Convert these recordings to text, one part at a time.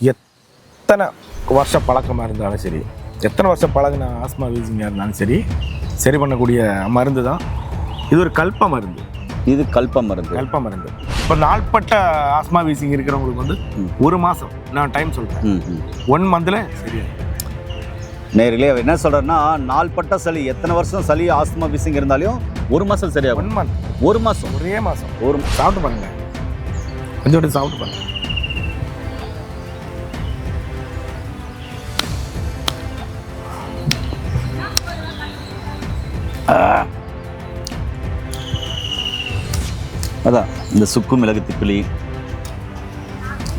எத்தனை வருஷ பழக்கமாக இருந்தாலும் சரி, எத்தனை வருஷம் பழகின ஆஸ்மா வீசிங்காக இருந்தாலும் சரி, சரி பண்ணக்கூடிய மருந்து தான் இது. ஒரு கல்ப மருந்து. இது கல்ப மருந்து. கல்ப மருந்து. இப்போ நாள்பட்ட ஆஸ்மா வீசிங் இருக்கிறவங்களுக்கு வந்து ஒரு மாதம் நான் டைம் சொல்கிறேன், 1 மந்தில் சரியா. நேரிலே என்ன சொல்கிறேன்னா, நாள்பட்ட சளி, எத்தனை வருஷம் சளி ஆஸ்மா வீசிங் இருந்தாலும் 1 மாதம் சரியாக. 1 மந்த், 1 மாதம், ஒரே மாதம். சாப்பிட்டு பாருங்க, கொஞ்சம் சாப்பிட்டு பாருங்க. அதான் இந்த சுக்கு மிளகு திப்பிலி,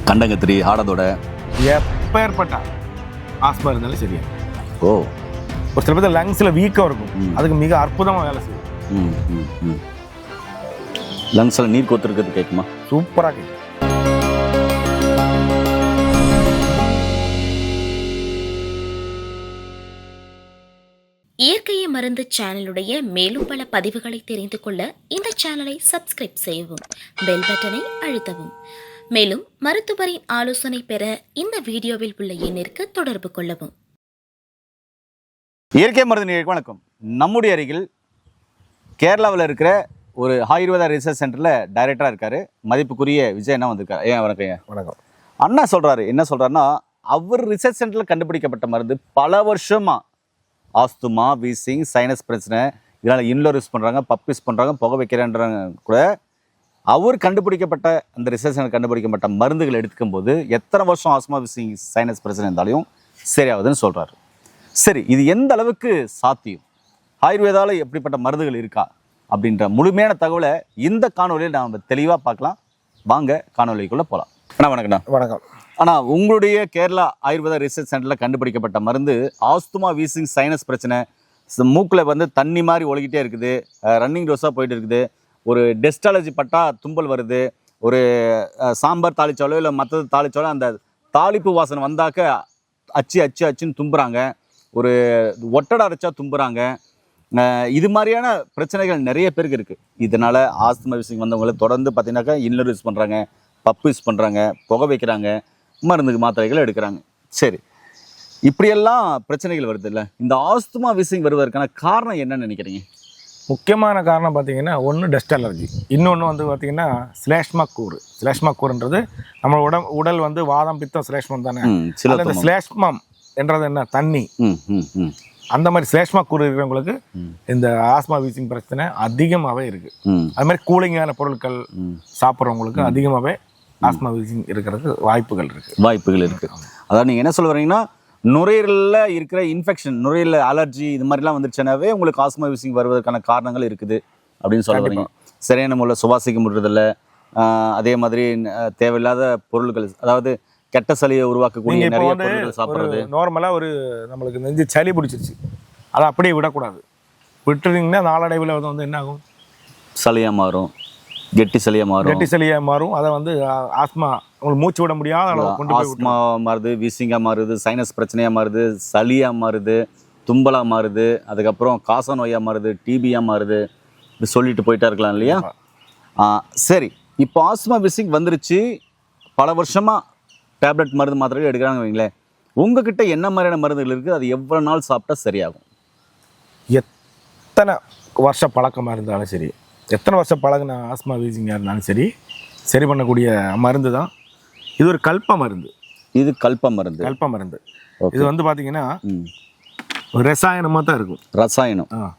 கண்டங்கத்திரி, ஆடதோட எப்பேற்பட்ட ஆஸ்மா இருந்தாலும் சரியா. ஓ, ஒரு சில பேர் லங்ஸில் வீக்காக இருக்கும், அதுக்கு மிக அற்புதமாக வேலை செய்யும். லங்ஸில் நீர் கோத்துருக்கிறது கேட்குமா? சூப்பராக கேட்கும். இயற்கையை மருந்து சேனலுடைய மேலும் பல பதிவுகளை தெரிந்து கொள்ள இந்த சேனலை சப்ஸ்கிரைப் செய்யவும், பெல் பட்டனை அழுத்தவும். மேலும் மருத்துவரின் ஆலோசனை பெற இந்த வீடியோவில் உள்ள எண்ணிற்கு தொடர்பு கொள்ளவும். இயற்கை மருந்து நேயர்களுக்கு வணக்கம். நம்முடைய அருகில் கேரளாவில் இருக்கிற ஒரு ஆயுர்வேதா ரிசர்ச் சென்டரில் டைரக்டராக இருக்கார் மதிப்புக்குரிய விஜய் அண்ணா வந்திருக்காரு. வணக்கம். வணக்கம். அண்ணா சொல்கிறாரு, என்ன சொல்கிறாருன்னா, அவர் ரிசர்ச் சென்டரில் கண்டுபிடிக்கப்பட்ட மருந்து பல வருஷமாக ஆஸ்துமா, வீசிங், சைனஸ் பிரச்சனை, இதனால் இன்லோர் யூஸ் பண்ணுறாங்க, பப் யூஸ் பண்ணுறாங்க, புகை வைக்கிறேன்றாங்க கூட. அவர் கண்டுபிடிக்கப்பட்ட அந்த ரிசர்ச் சென்டர் கண்டுபிடிக்கப்பட்ட மருந்துகள் எடுத்துக்கும் போது எத்தனை வருஷம் ஆஸ்துமா, வீசிங், சைனஸ் பிரச்சனை இருந்தாலும் சரியாகுதுன்னு சொல்கிறாரு. சரி, இது எந்த அளவுக்கு சாத்தியம், ஆயுர்வேதாவில் எப்படிப்பட்ட மருந்துகள் இருக்கா அப்படின்ற முழுமையான தகவலை இந்த காணொலியில் நாம் தெளிவாக பார்க்கலாம். வாங்க காணொலிக்குள்ளே போகலாம். அண்ணா வணக்கண்ணா. வணக்கம். ஆனால் உங்களுடைய கேரளா ஆயுர்வேதா ரிசர்ச் சென்டரில் கண்டுபிடிக்கப்பட்ட மருந்து ஆஸ்துமா, வீசிங், சைனஸ் பிரச்சனை, மூக்கில் வந்து தண்ணி மாதிரி ஒழுகிட்டே இருக்குது, ரன்னிங் டோஸாக போயிட்டு இருக்குது, ஒரு டெஸ்டாலஜி பட்டா தும்பல் வருது, ஒரு சாம்பார் தாளிச்சாலோ இல்லை மற்றது தாளிச்சாலோ அந்த தாளிப்பு வாசனை வந்தாக்க அச்சுன்னு தும்புறாங்க, ஒரு ஒட்டடை அரைச்சா தும்புறாங்க. இது மாதிரியான பிரச்சனைகள் நிறைய பேருக்கு இருக்குது. இதனால் ஆஸ்துமா, வீசிங் வந்தவங்களை தொடர்ந்து பார்த்தீங்கன்னாக்கா இன்னர் யூஸ் பண்ணுறாங்க, பப்பு யூஸ் பண்ணுறாங்க, புகை வைக்கிறாங்க, மருந்துக்கு மாத்திரைகள் எடுக்கிறாங்க. சரி, இப்படியெல்லாம் பிரச்சனைகள் வருது இல்லை, இந்த ஆஸ்துமா, வீசிங் வருவதற்கான காரணம் என்னன்னு நினைக்கிறீங்க? முக்கியமான காரணம் பார்த்தீங்கன்னா, ஒன்று டஸ்ட் அலர்ஜி, இன்னொன்று வந்து பார்த்தீங்கன்னா ஸ்லேஷ்மா கூறு. ஸ்லேஷ்மா கூறுன்றது நம்ம உடல் வந்து வாதம், பித்தம், ஸ்லேஷ்மம் தானே. இந்த ஸ்லேஷ்மம் என்றது என்ன, தண்ணி. அந்த மாதிரி ஸ்லேஷ்மா கூறு இருக்கிறவங்களுக்கு இந்த ஆஸ்மா, வீசிங் பிரச்சனை அதிகமாகவே இருக்குது. அது மாதிரி கூலிங்கான பொருட்கள் சாப்பிட்றவங்களுக்கு அதிகமாகவே ஆஸ்மா, வீசிங் இருக்கிறதுக்கு வாய்ப்புகள் இருக்குது. அதாவது நீங்கள் என்ன சொல்ல வரீங்கன்னா, நுரையீரலில் இருக்கிற இன்ஃபெக்ஷன், நுரையீரல் அலர்ஜி இது மாதிரிலாம் வந்துருச்சுனாவே உங்களுக்கு ஆஸ்மா, வீசிங் வருவதற்கான காரணங்கள் இருக்குது அப்படின்னு சொல்ல வரீங்க. சரியான முறையில் சுவாசிக்க முடியறதில்ல, அதே மாதிரி தேவையில்லாத பொருட்கள், அதாவது கெட்ட சளியை உருவாக்கக்கூடிய நிறைய பொருட்கள் சாப்பிட்றது. நார்மலாக ஒரு நம்மளுக்கு நெஞ்சு சளி பிடிச்சிருச்சு, அதை அப்படியே விடக்கூடாது. விட்டுருந்தீங்கன்னா நாளடைவில் வந்து என்ன ஆகும், சளியாக மாறும், கெட்டி சளியாக மாறும். அதை வந்து ஆஸ்மா, உங்களுக்கு மூச்சு விட முடியாத அளவு கொண்டு போய் ஆஸ்மா மாறுது, வீசிங்காக மாறுது, சைனஸ் பிரச்சனையாக மாறுது, சளியாக மாறுது, தும்பலாக மாறுது, அதுக்கப்புறம் காச நோயாக மாறுது, டிபியாக மாறுது. இப்படி சொல்லிட்டு போயிட்டா இருக்கலாம் இல்லையா? சரி, இப்போ ஆஸ்மா, வீசிங் வந்துருச்சு, பல வருஷமாக டேப்லெட் மருந்து மாத்திரைகள் எடுக்கிறாங்க வைங்களேன், உங்ககிட்ட என்ன மாதிரியான மருந்துகள் இருக்குது, அது எவ்வளோ நாள் சாப்பிட்டா சரியாகும்? எத்தனை வருஷ பழக்கமாக இருந்தாலும் சரி, எத்தனை வருஷம் பழகின ஆஸ்மா, வீசிங்காக இருந்தாலும் சரி, சரி பண்ணக்கூடிய மருந்து தான் இது. ஒரு கல்ப மருந்து. இது கல்ப மருந்து. இது வந்து பார்த்தீங்கன்னா ரசாயனமாக தான் இருக்கும்.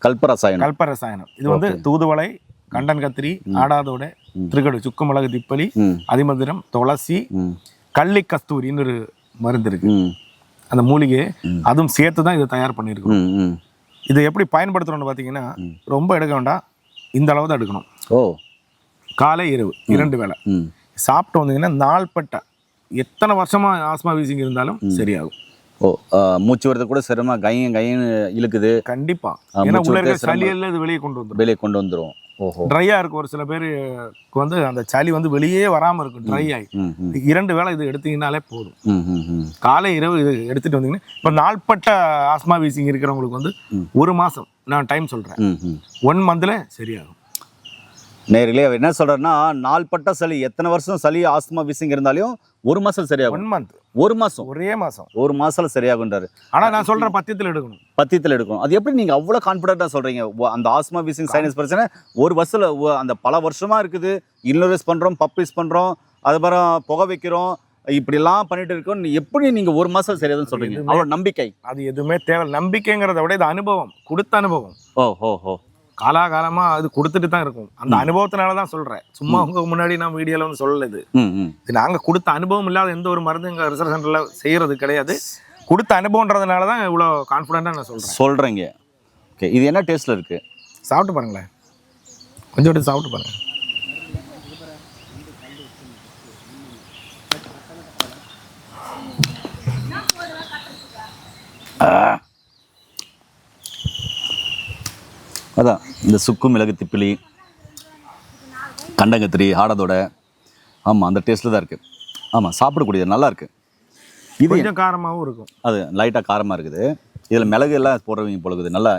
கல்ப ரசாயனம். இது வந்து தூதுவளை, கண்டன் கத்திரி, ஆடாதோட, திருக்கடு, சுக்கு மிளகு திப்பலி, அதிமதுரம், துளசி, கள்ளி கஸ்தூரின்னு ஒரு மருந்து இருக்கு, அந்த மூலிகை, அதுவும் சேர்த்து தான் இதை தயார் பண்ணியிருக்கோம். இதை எப்படி பயன்படுத்துறோம்னு பார்த்தீங்கன்னா, ரொம்ப எடுக்க வேண்டாம், இந்த அளவு தான் எடுக்கணும். காலை இரவு 2 வேளை சாப்பிட்டு வந்தீங்கன்னா நாள்பட்ட எத்தனை வருஷமாக ஆஸ்மா, வீசிங் இருந்தாலும் சரியாகும். மூச்சு வரது கூட சிரமம், கையன்னு இழுக்குது. கண்டிப்பாக, ஏன்னா உள்ள இருக்கிற சளியெல்லாம் இது வெளியே கொண்டு வந்துடும். ட்ரையாக இருக்கும். ஒரு சில பேருக்கு வந்து அந்த சளி வந்து வெளியே வராமல் இருக்கும், ட்ரை ஆகி. 2 வேளை இது எடுத்தீங்கன்னாலே போதும். காலை இரவு இது எடுத்துகிட்டு வந்தீங்கன்னா, இப்போ நாள்பட்ட ஆஸ்மா, வீசிங் இருக்கிறவங்களுக்கு வந்து 1 மாதம் நான் டைம் சொல்கிறேன், 1 மந்தில் சரியாகும். நேரிலே அவர் என்ன சொல்றாருன்னா, நாள்பட்ட சளி எத்தனை வருஷம் சளி ஆஸ்துமா வீசிங் இருந்தாலும் 1 மாசம் சரியாகும். 1 மந்த் 1 மாசம் ஒரே மாசம் 1 மாசத்துல சரியாகுன்றாரு. ஆனா நான் சொல்ற பத்தியத்தில் எடுக்கணும். பத்தியத்தில் எடுக்கணும். அது எப்படி நீங்க அவ்வளவு கான்ஃபிடென்ட்டா சொல்றீங்க? அந்த ஆஸ்துமா வீசிங் சைனஸ் பிரச்சனை ஒரு வருஷத்துல அந்த பல வருஷமா இருக்குது. இன்னொரு பண்றோம், பப்பீஸ் பண்றோம், அதுக்கப்புறம் புகை வைக்கிறோம், இப்படிலாம் பண்ணிட்டு இருக்கோம். எப்படி நீங்க 1 மாசம் சரியாதுன்னு சொல்றீங்க? அவ்வளவு நம்பிக்கை? அது எதுவுமே தேவை. நம்பிக்கைங்கிறத விட இது அனுபவம், கொடுத்த அனுபவம். ஓ காலாகாலமா அது கொடுத்துட்டு தான் இருக்கும். அந்த அனுபவத்தினால தான் சொல்றேன். சும்மா உங்க முன்னாடி நான் வீடியோல வந்து சொல்லல. இது நாங்க கொடுத்த அனுபவம் இல்லாத எந்த ஒரு மருந்து எங்க ரிசர்ச் சென்டர்ல செய்யறது கிடையாது. கொடுத்த அனுபவம்ன்றதுனால தான் இவ்வளவு கான்ஃபிடென்ட்டா நான் சொல்றேங்க. ஓகே, இது என்ன டேஸ்ட்ல இருக்கு? சாப்பிட்டு பாருங்களேன், கொஞ்சம் எடுத்து சாப்பிட்டு பாருங்க. அதான் இந்த சுக்கு மிளகு திப்பிலி கண்டங்கத்திரி ஆடதோட, ஆமாம் அந்த டேஸ்ட்டில் தான் இருக்குது. ஆமாம், சாப்பிடக்கூடியது நல்லா இருக்குது. இது கொஞ்சம் காரமாகவும் இருக்கும். அது லைட்டாக காரமாக இருக்குது. இதில் மிளகு எல்லாம் போடுறவங்க பொழுது நல்லா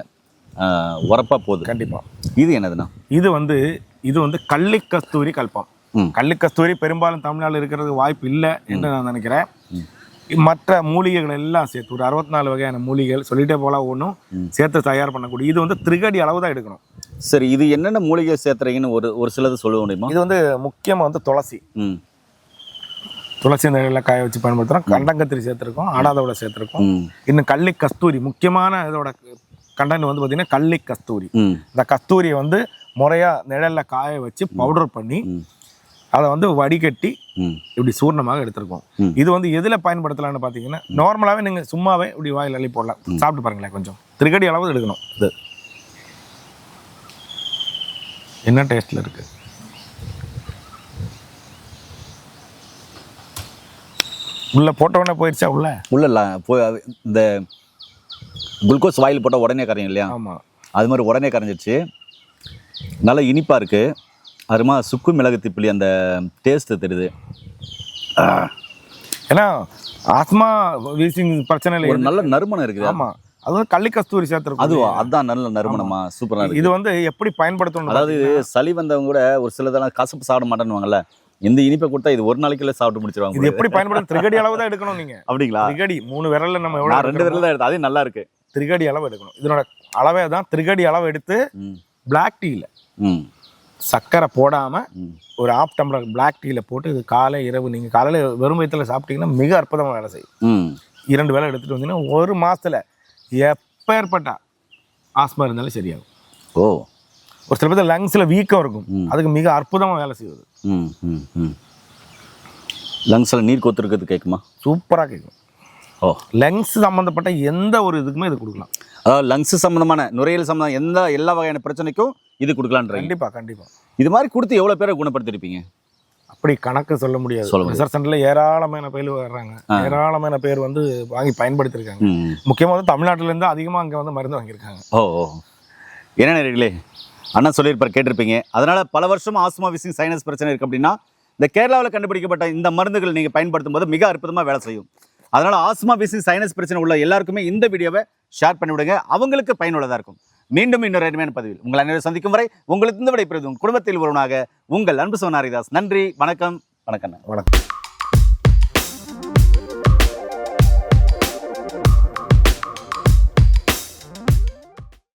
உரப்பாக போகுது. கண்டிப்பாக. இது என்னதுண்ணா? இது வந்து கள்ளி கஸ்தூரி கல்பம். கள்ளி கஸ்தூரி பெரும்பாலும் தமிழ்நாட்டில் இருக்கிறதுக்கு வாய்ப்பு இல்லை என்று நான் நினைக்கிறேன். மற்ற மூலிகைகள் எல்லாம் சேர்த்து ஒரு 64 வகையான மூலிகைகள் சொல்லிட்டே போகலாம், ஒன்றும் சேர்த்து தயார் பண்ணக்கூடிய. இது வந்து திரிகடி அளவு தான் எடுக்கணும். சரி, இது என்னென்ன மூலிகை சேர்த்துறீங்கன்னு ஒரு சிலது சொல்ல முடியுமா? இது வந்து முக்கியமாக வந்து துளசி. துளசி இந்த காய வச்சு பயன்படுத்துகிறோம். கண்டங்கத்திரி சேர்த்துருக்கோம், ஆடாதோட சேர்த்துருக்கோம். இன்னும் கள்ளி கஸ்தூரி முக்கியமான இதோட கண்டென்ட் வந்து பார்த்தீங்கன்னா கள்ளி கஸ்தூரி. இந்த கஸ்தூரியை வந்து முறையாக நிழலில் காய வச்சு பவுடர் பண்ணி அதை வந்து வடிகட்டி இப்படி சூர்ணமாக எடுத்திருக்கோம். இது வந்து எதில் பயன்படுத்தலாம்னு பார்த்தீங்கன்னா, நார்மலாகவே நீங்கள் சும்மாவே இப்படி வாயில் அள்ளி போடலாம். சாப்பிட்டு பாருங்களேன். கொஞ்சம் திரிகடி அளவு எடுக்கணும். இது என்ன டேஸ்ட்டில் இருக்குது? உள்ள போட்டவுடனே போயிடுச்சா? உள்ள இந்த குளுக்கோஸ் வாயில் போட்டால் உடனே கரையும் இல்லையா? ஆமாம், அது மாதிரி உடனே கரைஞ்சிருச்சு. நல்லா இனிப்பாக இருக்குது. அதுமா சுக்கு மிளகு திப்பிலி அந்த டேஸ்ட்டு தெரியுது. ஏன்னா ஆஸ்மா வீசிங் பிரச்சனை இல்லை, ஒரு நல்ல நறுமணம் இருக்குது. ஆமாம், அது வந்து கள்ளி கஸ்தூரி சேர்த்துருக்கோம். அதுவா? அதுதான் நல்ல நறுமணமா? சூப்பராக இருக்குது. இது வந்து எப்படி பயன்படுத்தணும், அதாவது சளி வந்தவங்க கூட ஒரு சிலதெல்லாம் கசப்பு சாப்பிட மாட்டேன்னுவாங்கல்ல, இந்த இனிப்பை கொடுத்தா இது ஒரு நாளைக்குள்ள சாப்பிட்டு முடிச்சிருவாங்க. இது எப்படி பயன்படுத்த? திரிகடி அளவு தான் எடுக்கணும் நீங்க. அப்படிங்களா? திரிகடி 3 விரல்ல நம்ம எவ்வளவு? 2 விரல் தான் எடுத்து. அது நல்லா இருக்கு. திரிகடி அளவு எடுக்கணும். இதனோட அளவே தான். திரிகடி அளவு எடுத்து பிளாக் டீல சர்க்கரை போடாம ஒரு 1/2 டம்ளர் பிளாக் டீல போட்டு இது காலை இரவு நீங்க காலையில வெறும் வயிற்றுல சாப்பிட்டீங்கன்னா மிக அற்புதமாக வேலை செய்யும். 2 வேளை எடுத்துட்டு வந்தீங்கன்னா 1 மாசத்துல எப்பேற்பட்ட ஆஸ்மா இருந்தாலும் சரியாகும். ஒரு சில பேர் லங்ஸ்ல வீக்கம் இருக்கும், அதுக்கு மிக அற்புதமாக வேலை செய்வது. லங்ஸ்ல நீர் கொத்துருக்கிறது கேட்குமா? சூப்பராக கேட்கும். லங்ஸ் சம்மந்தப்பட்ட எந்த ஒரு இதுக்குமே இது கொடுக்கலாம். அதாவது லங்ஸ் சம்மந்தமான, நுரையீரல் சம்மந்தம் எல்லா வகையான பிரச்சனைக்கும் இது கொடுக்கலான்ற. கண்டிப்பா இது மாதிரி கொடுத்து எவ்வளோ பேரை குணப்படுத்திருப்பீங்க? அப்படி கணக்கு சொல்ல முடியாது. ரிசர்ச் சென்டர்ல ஏராளமான பேர் வர்றாங்க, ஏராளமான பேர் வந்து வாங்கி பயன்படுத்திருக்காங்க. முக்கியமாக வந்து தமிழ்நாட்டிலேருந்து அதிகமாக அங்கே வந்து மருந்து வாங்கியிருக்காங்க. என்ன நேர்களே, அண்ணா சொல்லியிருப்பார், கேட்டிருப்பீங்க. அதனால பல வருஷம் ஆஸ்துமா வீசிங் சைனஸ் பிரச்சனை இருக்குது அப்படின்னா இந்த கேரளாவில் கண்டுபிடிக்கப்பட்ட இந்த மருந்துகள் நீங்கள் பயன்படுத்தும் போது மிக அற்புதமாக வேலை செய்யும். அதனால ஆஸ்துமா வீசிங் சைனஸ் பிரச்சனை உள்ள எல்லாருக்குமே இந்த வீடியோவை ஷேர் பண்ணிவிடுங்க, அவங்களுக்கு பயனுள்ளதாக இருக்கும். மீண்டும் இன்னொரு அருமையான பதிவில் உங்கள் அனைவரும் சந்திக்கும் வரை உங்களுக்கு இந்த விடைபெறுவதும் குடும்பத்தில் ஒருவனாக உங்கள் அன்பு சோனாரிதாஸ். நன்றி, வணக்கம். வணக்கம்.